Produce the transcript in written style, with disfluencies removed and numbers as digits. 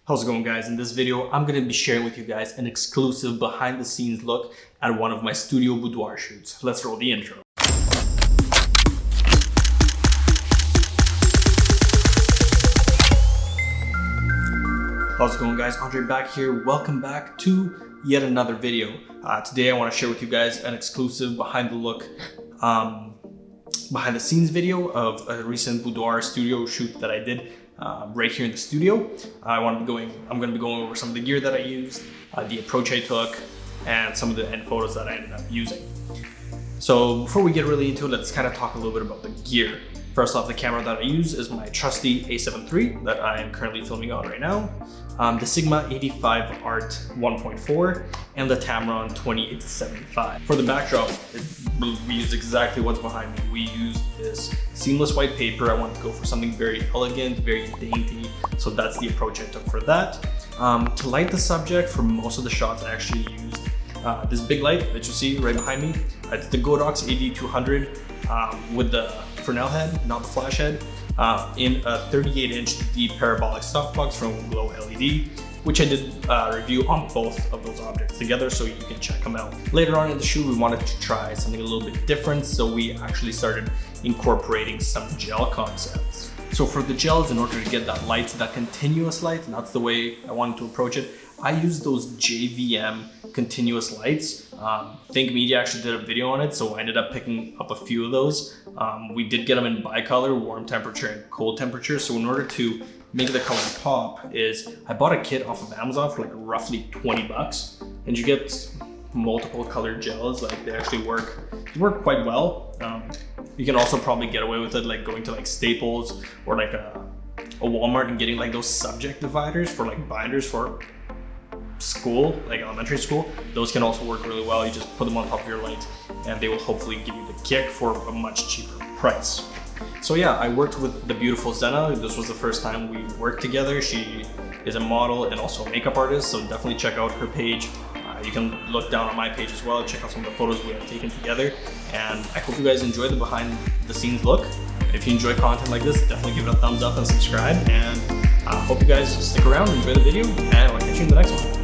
How's it going, guys? In this video, I'm going to be sharing with you guys an exclusive behind the scenes look at one of my studio boudoir shoots. Let's roll the intro. How's it going, guys? Andrei back here. Welcome back to yet another video. Today I want to share with you guys an exclusive behind the scenes video of a recent boudoir studio shoot that I did right here in the studio. I'm going to be going over some of the gear that I used, the approach I took, and some of the end photos that I ended up using. So before we get really into it, let's kind of talk a little bit about the gear. First off, the camera that I use is my trusty A7 III that I am currently filming on right now, the Sigma 85 ART 1.4, and the Tamron 28-75. For the backdrop, we used exactly what's behind me. We used this seamless white paper. I wanted to go for something very elegant, very dainty, so that's the approach I took for that. To light the subject, for most of the shots, I actually used this big light that you see right behind me. It's the Godox AD200 with the Fresnel head, not the flash head, in a 38-inch deep parabolic softbox from Glow LED, which I did review on both of those objects together, so you can check them out. Later on in the shoot, we wanted to try something a little bit different, so we actually started incorporating some gel concepts. So for the gels, in order to get that light, that continuous light, and that's the way I wanted to approach it, I used those JVM continuous lights. Think Media actually did a video on it, so I ended up picking up a few of those. We did get them in bicolor, warm temperature and cold temperature. So in order to make the color pop, I bought a kit off of Amazon for like roughly 20 bucks, and you get multiple colored gels. Like, they actually work quite well. You can also probably get away with it like going to like Staples or like a Walmart and getting like those subject dividers for like binders for school, like elementary school. Those can also work really well. You just put them on top of your light and they will hopefully give you the kick for a much cheaper price. So yeah, I worked with the beautiful Zenna. This was the first time we worked together. She is a model and also a makeup artist, so definitely check out her page. You can look down on my page as well, check out some of the photos we have taken together. And I hope you guys enjoy the behind the scenes look. If you enjoy content like this, definitely give it a thumbs up and subscribe. And I hope you guys stick around and enjoy the video, and I'll catch you in the next one.